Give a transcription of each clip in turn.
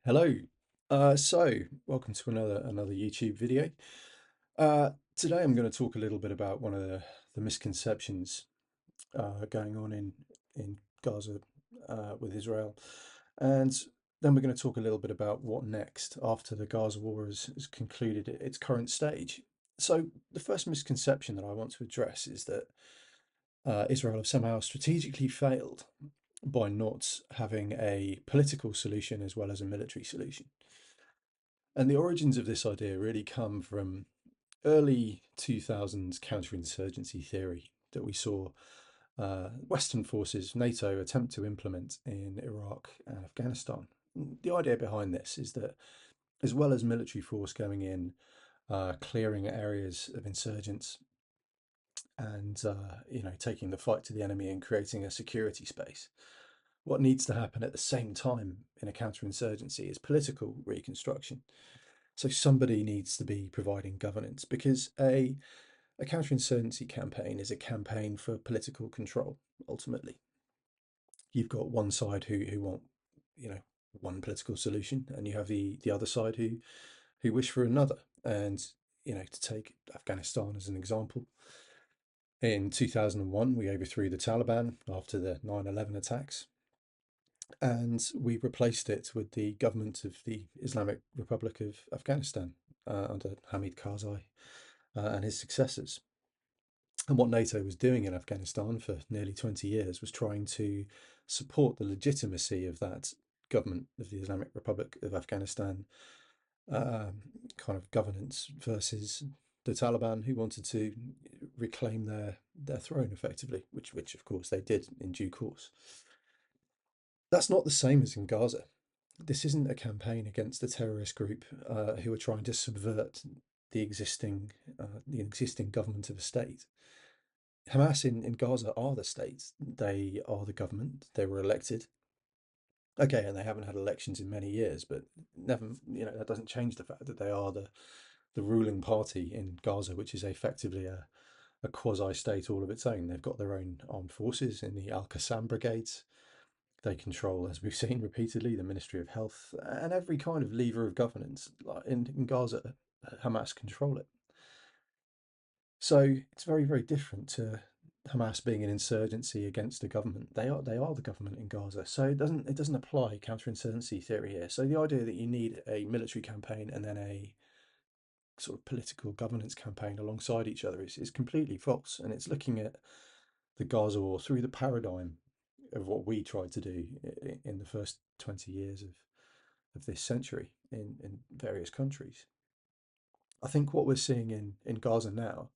Hello. Welcome to another YouTube video. Today I'm going to talk a little bit about one of the misconceptions going on in Gaza with Israel, and then we're going to talk a little bit about what next after the Gaza war has concluded its current stage. So the first misconception that I want to address is that Israel have somehow strategically failed by not having a political solution as well as a military solution. And the origins of this idea really come from early 2000s counterinsurgency theory that we saw Western forces, NATO, attempt to implement in Iraq and Afghanistan. The idea behind this is that as well as military force going in, clearing areas of insurgents and taking the fight to the enemy and creating a security space, what needs to happen at the same time in a counterinsurgency is political reconstruction. So somebody needs to be providing governance because a counterinsurgency campaign is a campaign for political control. Ultimately, you've got one side who want you know one political solution, and you have the other side who wish for another. And to take Afghanistan as an example, in 2001 we overthrew the Taliban after the 9/11 attacks, and we replaced it with the government of the Islamic Republic of Afghanistan under Hamid Karzai and his successors. And what NATO was doing in Afghanistan for nearly 20 years was trying to support the legitimacy of that government of the Islamic Republic of Afghanistan kind of governance versus the Taliban, who wanted to reclaim their throne effectively, which of course they did in due course. That's not the same as in Gaza. This isn't a campaign against a terrorist group who are trying to subvert the existing government of a state. Hamas in Gaza are the state. They are the government. They were elected. Okay, and they haven't had elections in many years, but never, that doesn't change the fact that they are the ruling party in Gaza, which is effectively a quasi-state all of its own. They've got their own armed forces in the Al-Qassam brigades. They control, as we've seen repeatedly, the Ministry of Health and every kind of lever of governance. Like in Gaza, Hamas control it. So it's very, very different to Hamas being an insurgency against a government. They are the government in Gaza. So it doesn't apply counterinsurgency theory here. So the idea that you need a military campaign and then a sort of political governance campaign alongside each other is completely false. And it's looking at the Gaza war through the paradigm of what we tried to do in the first 20 years of this century in various countries. I think what we're seeing in Gaza now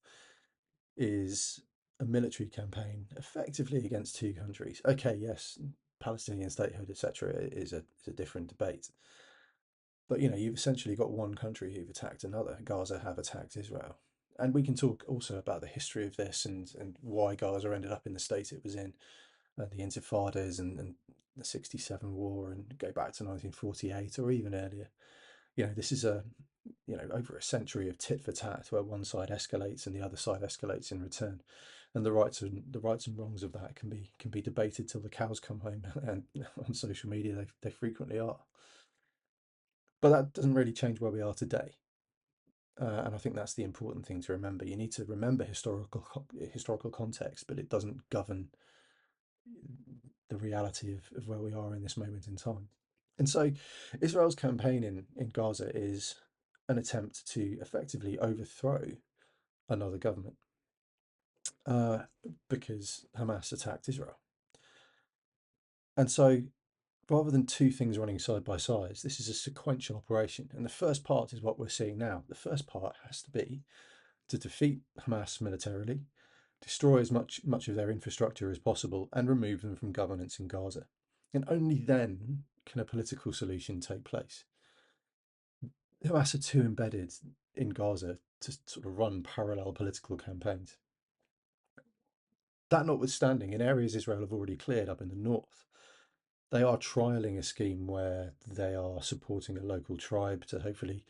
is a military campaign effectively against two countries. Okay, yes, Palestinian statehood, etc., is a different debate. But you've essentially got one country who've attacked another. Gaza have attacked Israel. And we can talk also about the history of this and why Gaza ended up in the state it was in, the Intifadas and the 67 war, and go back to 1948 or even earlier. This is over a century of tit for tat, where one side escalates and the other side escalates in return, and the rights and wrongs of that can be debated till the cows come home, and on social media they frequently are. But that doesn't really change where we are today, and I think that's the important thing to remember. You need to remember historical context, but it doesn't govern the reality of where we are in this moment in time. And so Israel's campaign in Gaza is an attempt to effectively overthrow another government uh, because Hamas attacked Israel. And so rather than two things running side by side, this is a sequential operation. And the first part is what we're seeing now. The first part has to be to defeat Hamas militarily, destroy as much of their infrastructure as possible, and remove them from governance in Gaza. And only then can a political solution take place. Hamas are too embedded in Gaza to sort of run parallel political campaigns. That notwithstanding, in areas Israel have already cleared up in the north, they are trialing a scheme where they are supporting a local tribe to hopefully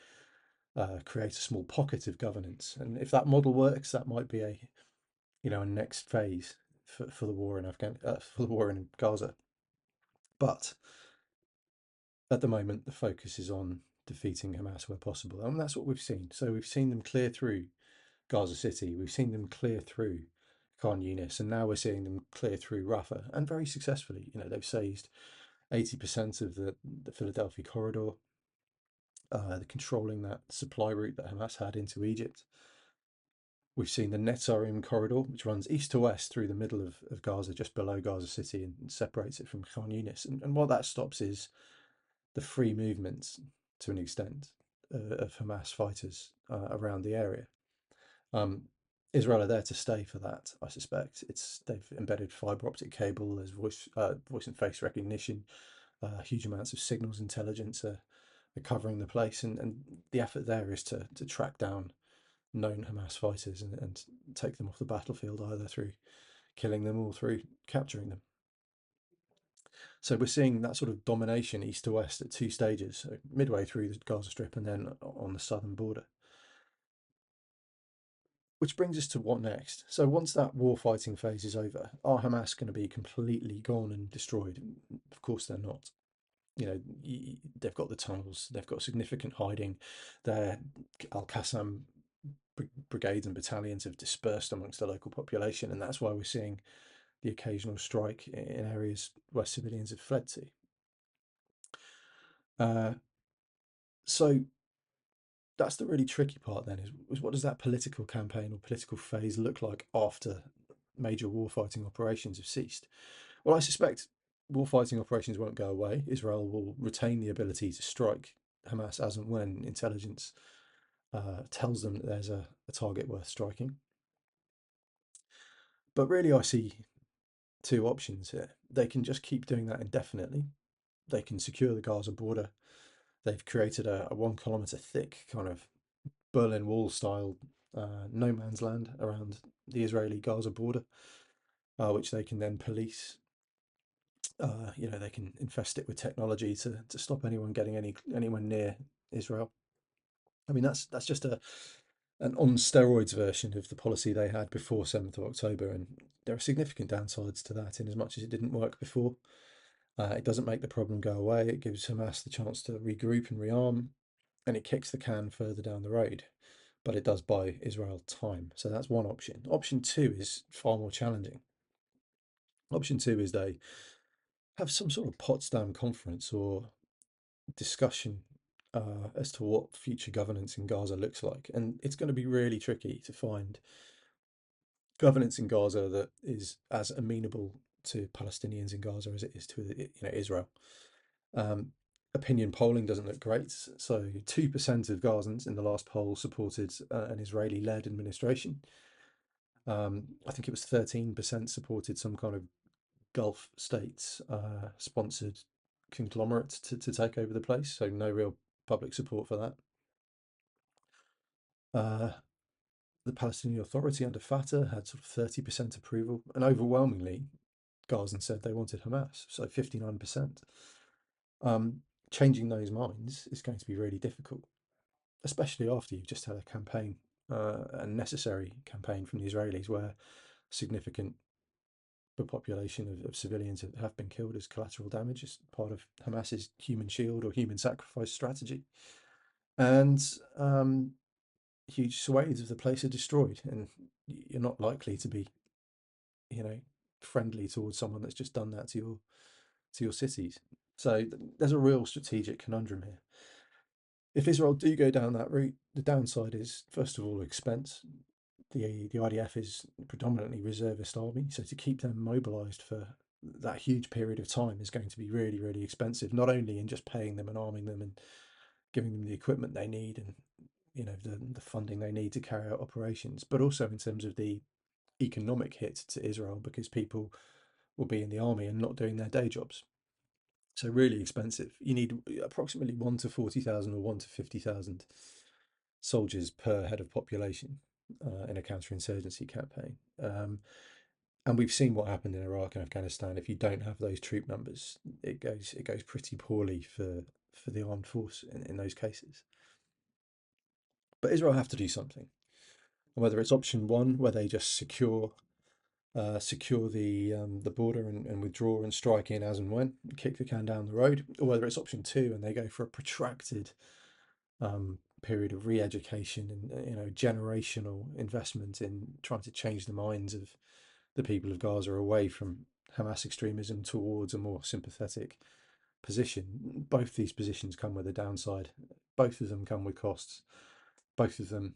create a small pocket of governance. And if that model works, that might be a next phase for the war in Gaza. But at the moment, the focus is on defeating Hamas where possible, and that's what we've seen. So we've seen them clear through Gaza City, we've seen them clear through Khan Yunis, and now we're seeing them clear through Rafah, and very successfully. They've seized 80% of the Philadelphia corridor. They're controlling that supply route that Hamas had into Egypt. We've seen the Netzarim corridor, which runs east to west through the middle of Gaza, just below Gaza City, and separates it from Khan Yunis. And what that stops is the free movement, to an extent, of Hamas fighters around the area. Um, Israel are there to stay for that, I suspect. They've embedded fiber optic cable, there's voice and face recognition, huge amounts of signals intelligence are covering the place, and the effort there is to track down known Hamas fighters and take them off the battlefield, either through killing them or through capturing them. So we're seeing that sort of domination east to west at two stages, so midway through the Gaza Strip and then on the southern border. Which brings us to what next? So once that war fighting phase is over, are Hamas going to be completely gone and destroyed? Of course they're not. They've got the tunnels, they've got significant hiding. Their Al-Qassam brigades and battalions have dispersed amongst the local population, and that's why we're seeing the occasional strike in areas where civilians have fled to. Uh, so that's the really tricky part then, is what does that political campaign or political phase look like after major warfighting operations have ceased? Well, I suspect warfighting operations won't go away. Israel will retain the ability to strike Hamas as and when intelligence tells them that there's a target worth striking. But really, I see two options here. They can just keep doing that indefinitely. They can secure the Gaza border. They've created a 1 kilometre thick kind of Berlin Wall style no man's land around the Israeli Gaza border, which they can then police. They can infest it with technology to stop anyone getting anywhere near Israel. I mean, that's just an on steroids version of the policy they had before 7th of October, and there are significant downsides to that in as much as it didn't work before. It doesn't make the problem go away. It gives Hamas the chance to regroup and rearm, and it kicks the can further down the road. But it does buy Israel time. So that's one option. Option two is far more challenging. Option two is they have some sort of Potsdam conference or discussion as to what future governance in Gaza looks like. And it's going to be really tricky to find governance in Gaza that is as amenable to Palestinians in Gaza as it is to Israel. Opinion polling doesn't look great. So 2% of Gazans in the last poll supported an Israeli-led administration. I think it was 13% supported some kind of Gulf states sponsored conglomerate to take over the place. So no real public support for that. The Palestinian Authority under Fatah had sort of 30% approval, and overwhelmingly, Gazans said they wanted Hamas, so 59%. Changing those minds is going to be really difficult, especially after you've just had a campaign, a necessary campaign from the Israelis, where significant the population of civilians have been killed as collateral damage as part of Hamas's human shield or human sacrifice strategy. And huge swathes of the place are destroyed, and you're not likely to be, friendly towards someone that's just done that to your cities. So there's a real strategic conundrum here. If Israel do go down that route, the downside is, first of all, expense. The IDF is predominantly reservist army, so to keep them mobilised for that huge period of time is going to be really, really expensive. Not only in just paying them and arming them and giving them the equipment they need and the funding they need to carry out operations, but also in terms of the economic hit to Israel, because people will be in the army and not doing their day jobs. So really expensive. You need approximately 1 to 40,000 or 1 to 50,000 soldiers per head of population in a counterinsurgency campaign. And we've seen what happened in Iraq and Afghanistan. If you don't have those troop numbers, it goes pretty poorly for the armed force in those cases. But Israel have to do something. And whether it's option one, where they just secure secure the border and withdraw and strike in as and when, kick the can down the road, or whether it's option two and they go for a protracted period of re-education and generational investment in trying to change the minds of the people of Gaza away from Hamas extremism towards a more sympathetic position. Both these positions come with a downside. Both of them come with costs. Both of them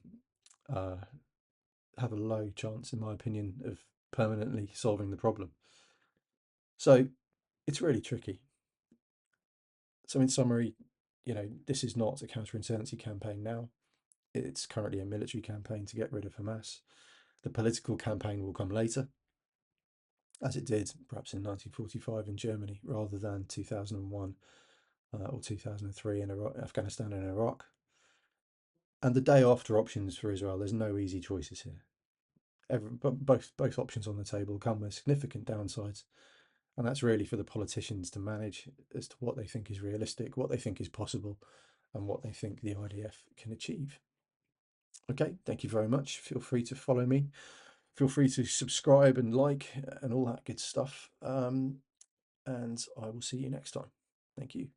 have a low chance, in my opinion, of permanently solving the problem. So it's really tricky. So in summary, this is not a counterinsurgency campaign now. It's currently a military campaign to get rid of Hamas. The political campaign will come later, as it did perhaps in 1945 in Germany rather than 2001 or 2003 in Afghanistan and Iraq. And the day after options for Israel, there's no easy choices here. Both options on the table come with significant downsides, and that's really for the politicians to manage as to what they think is realistic, what they think is possible, and what they think the IDF can achieve. Okay, thank you very much. Feel free to follow me. Feel free to subscribe and like and all that good stuff. And I will see you next time. Thank you.